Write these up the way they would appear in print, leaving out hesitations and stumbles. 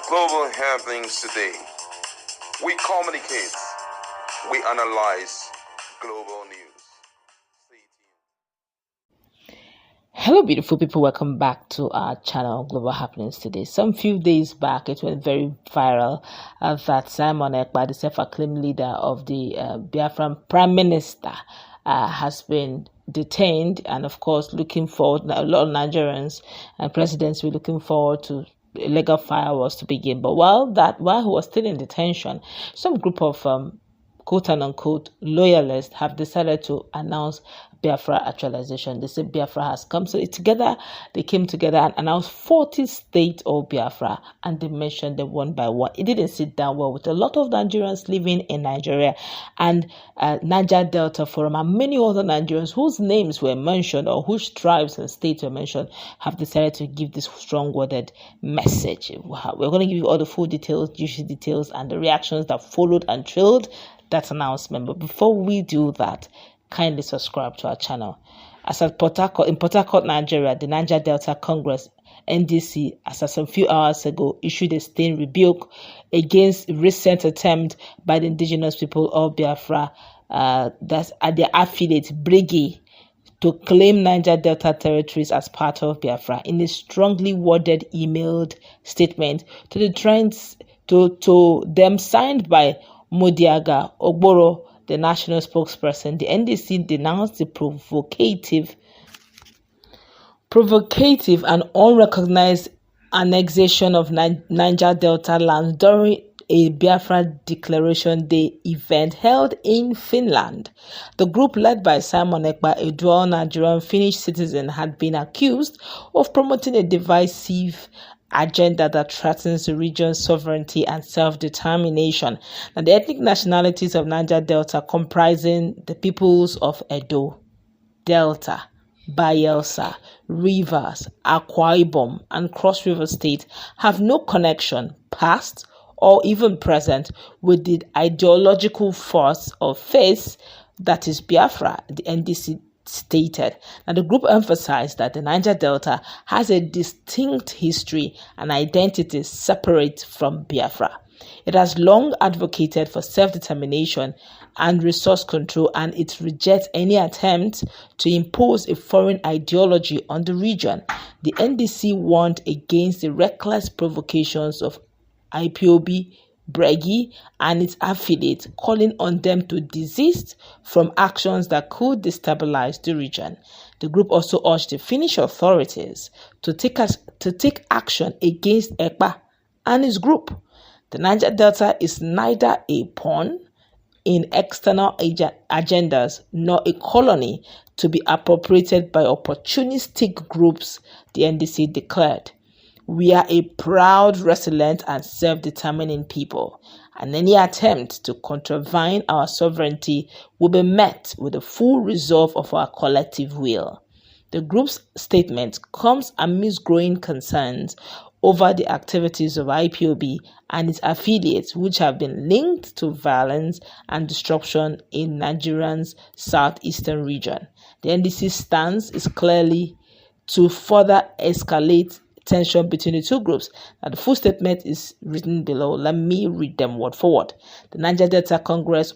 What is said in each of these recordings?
Global happenings today. We communicate. We analyze global news. Stay tuned. Hello beautiful people, welcome back to our channel Global Happenings Today. Some few days back it went very viral that Simon Ekpa, the self-acclaimed leader of the Biafran Prime Minister, has been detained, and of course looking forward, a lot of Nigerians and presidents were looking forward to legal fireworks to begin. But while he was still in detention, some group of quote-unquote loyalists have decided to announce Biafra actualization. They say Biafra has come. So they came together and announced 40 states of Biafra, and they mentioned them one by one. It didn't sit down well with a lot of Nigerians living in Nigeria, and Niger Delta Forum and many other Nigerians whose names were mentioned or whose tribes and states were mentioned have decided to give this strong-worded message. We're going to give you all the full details, juicy details, and the reactions that followed and trailed that announcement. But before we do that, kindly subscribe to our channel. As at in Port Harcourt, Nigeria, the Niger Delta Congress, NDC, as of some few hours ago, issued a stern rebuke against recent attempt by the indigenous people of Biafra, that's at their affiliate brgie, to claim Niger Delta territories as part of Biafra. In a strongly worded emailed statement to the trends to them signed by Modiaga Ogboro, the national spokesperson, the NDC denounced the provocative and unrecognized annexation of Niger Delta lands during a Biafra Declaration Day event held in Finland. The group, led by Simon Ekpa, a dual Nigerian Finnish citizen, had been accused of promoting a divisive agenda that threatens the region's sovereignty and self-determination. Now, the ethnic nationalities of Niger Delta, comprising the peoples of Edo, Delta, Bayelsa, Rivers, Akwa, Ibom, and Cross River State, have no connection, past or even present, with the ideological force or face that is Biafra, the NDC stated. Now, the group emphasized that the Niger Delta has a distinct history and identity separate from Biafra. It has long advocated for self-determination and resource control, and it rejects any attempt to impose a foreign ideology on the region. The NDC warned against the reckless provocations of IPOB, brgie, and its affiliates, calling on them to desist from actions that could destabilize the region. The group also urged the Finnish authorities to take action against Ekpa and his group. The Niger Delta is neither a pawn in external agendas nor a colony to be appropriated by opportunistic groups, the NDC declared. We are a proud, resilient, and self-determining people, and any attempt to contravene our sovereignty will be met with the full resolve of our collective will. The group's statement comes amidst growing concerns over the activities of IPOB and its affiliates, which have been linked to violence and destruction in Nigeria's southeastern region. The NDC stance is clearly to further escalate tension between the two groups. Now, the full statement is written below. Let me read them word for word. The Niger Delta Congress,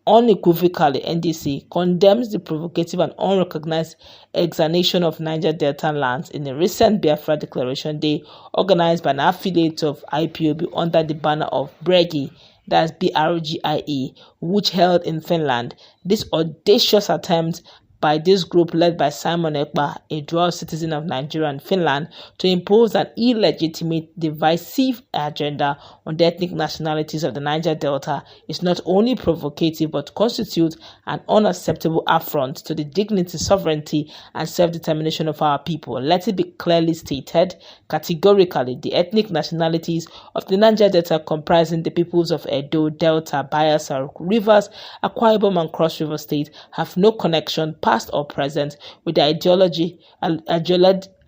unequivocally, NDC, condemns the provocative and unrecognized annexation of Niger Delta lands in a recent Biafra Declaration Day organized by an affiliate of IPOB under the banner of brgie, that's BRGIE, which held in Finland. This audacious attempt by this group, led by Simon Ekpa, a dual citizen of Nigeria and Finland, to impose an illegitimate, divisive agenda on the ethnic nationalities of the Niger Delta, is not only provocative but constitutes an unacceptable affront to the dignity, sovereignty, and self-determination of our people. Let it be clearly stated, categorically, the ethnic nationalities of the Niger Delta, comprising the peoples of Edo, Delta, Bayelsa, Rivers, Akwa, Ibom, and Cross River State, have no connection, past or present, with the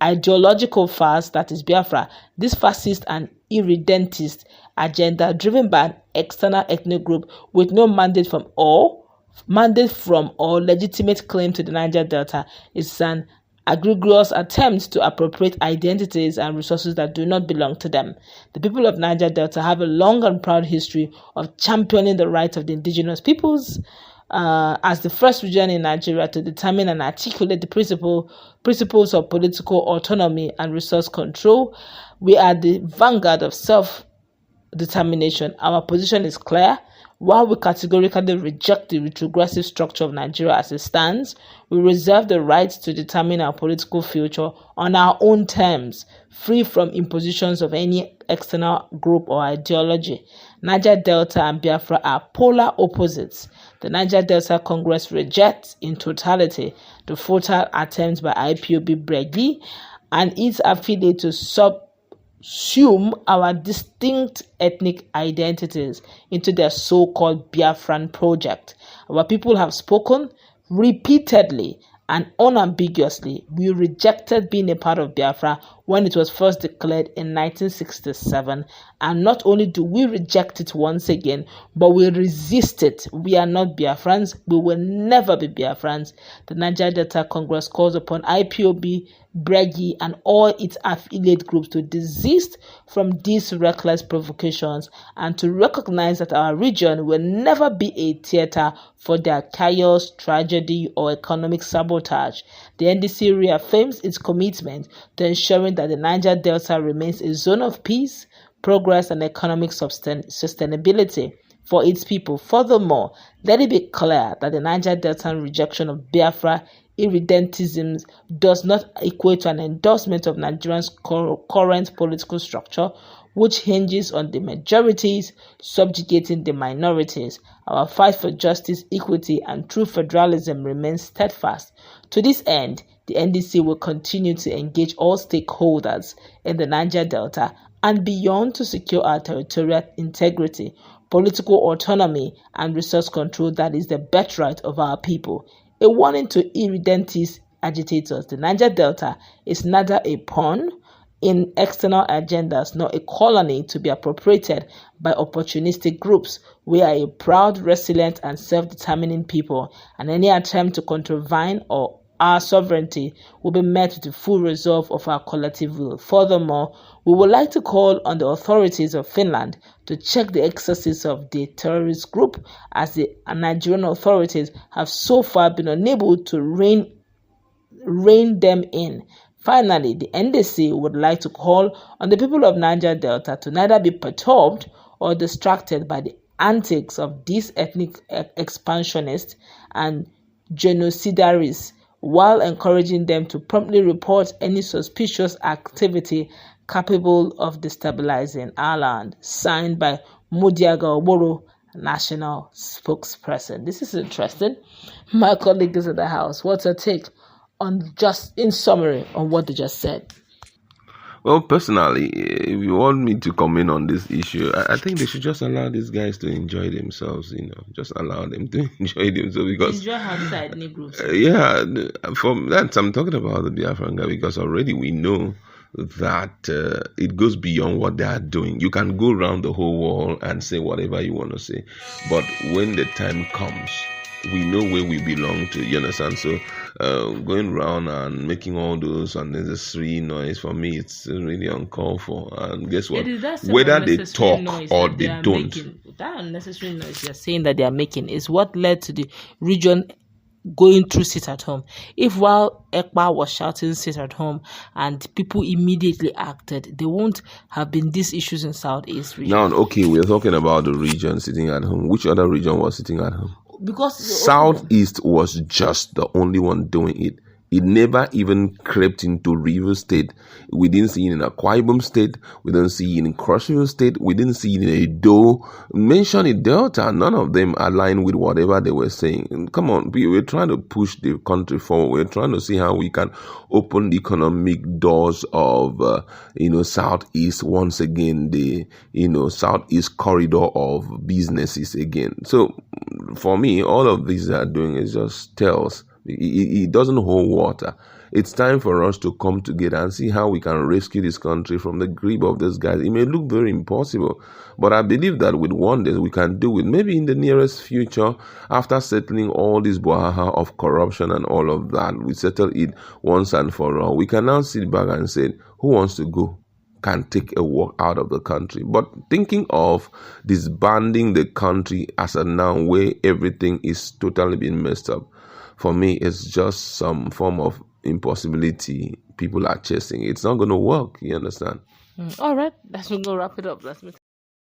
ideological farce that is Biafra. This fascist and irredentist agenda, driven by an external ethnic group with no mandate from or legitimate claim to the Niger Delta, is an egregious attempts to appropriate identities and resources that do not belong to them. The people of Niger Delta have a long and proud history of championing the rights of the indigenous peoples. As the first region in Nigeria to determine and articulate the principles of political autonomy and resource control, we are the vanguard of self-determination. Our position is clear. While we categorically reject the retrogressive structure of Nigeria as it stands, we reserve the right to determine our political future on our own terms, free from impositions of any external group or ideology. Niger Delta and Biafra are polar opposites. The Niger Delta Congress rejects in totality the futile attempts by IPOB brgie and its affiliates to subsume our distinct ethnic identities into their so-called Biafran project. Our people have spoken repeatedly and unambiguously. We rejected being a part of Biafra when it was first declared in 1967, and not only do we reject it once again, but we resist it. We are not Biafrans. We will never be Biafrans. The Niger Delta Congress calls upon IPOB, brgie, and all its affiliate groups to desist from these reckless provocations and to recognize that our region will never be a theater for their chaos, tragedy, or economic sabotage. The NDC reaffirms its commitment to ensuring that the Niger Delta remains a zone of peace, progress, and economic sustainability for its people. Furthermore, let it be clear that the Niger Delta rejection of Biafra irredentism does not equate to an endorsement of Nigeria's current political structure, which hinges on the majorities subjugating the minorities. Our fight for justice, equity, and true federalism remains steadfast. To this end, the NDC will continue to engage all stakeholders in the Niger Delta and beyond to secure our territorial integrity, political autonomy, and resource control that is the birthright of our people. A warning to irredentist agitators: the Niger Delta is neither a pawn in external agendas nor a colony to be appropriated by opportunistic groups. We are a proud, resilient, and self-determining people, and any attempt to contravene or our sovereignty will be met with the full resolve of our collective will. Furthermore, we would like to call on the authorities of Finland to check the excesses of the terrorist group, as the Nigerian authorities have so far been unable to rein them in. Finally, the NDC would like to call on the people of Niger Delta to neither be perturbed or distracted by the antics of these ethnic expansionists and genocidarists, while encouraging them to promptly report any suspicious activity capable of destabilizing our land. Signed by Mudiaga Oboro, National Spokesperson. This is interesting. My colleague is in the house. What's your take on, just in summary, on what they just said? Well, personally, if you want me to comment on this issue, I think they should just allow these guys to enjoy themselves, just allow them to enjoy themselves, because enjoy how these ethnic groups. From that, I'm talking about the Biafran guy, because already we know that it goes beyond what they are doing. You can go around the whole world and say whatever you want to say, but when the time comes, we know where we belong to, you understand? So going around and making all those unnecessary noise, for me, it's really uncalled for. And guess what? Whether they talk or they don't, that unnecessary noise you're saying that they are making is what led to the region going through sit at home. If while Ekpa was shouting sit at home and people immediately acted, there won't have been these issues in Southeast region. Now, okay, we're talking about the region sitting at home. Which other region was sitting at home? Because Southeast was just the only one doing it. It never even crept into Rivers State. We didn't see it in Akwa Ibom State. We didn't see it in Cross River State. We didn't see it in Edo. Mention in Delta. None of them aligned with whatever they were saying. Come on, we're trying to push the country forward. We're trying to see how we can open the economic doors of, Southeast once again. The, Southeast corridor of businesses again. So, for me, all of these are doing is just tells. It doesn't hold water. It's time for us to come together and see how we can rescue this country from the grip of these guys. It may look very impossible, but I believe that with one day we can do it. Maybe in the nearest future, after settling all this brouhaha of corruption and all of that, we settle it once and for all. We can now sit back and say, who wants to go? Can take a walk out of the country. But thinking of disbanding the country as a now where everything is totally being messed up, for me, it's just some form of impossibility people are chasing. It's not going to work. You understand? All right, that's going to wrap it up.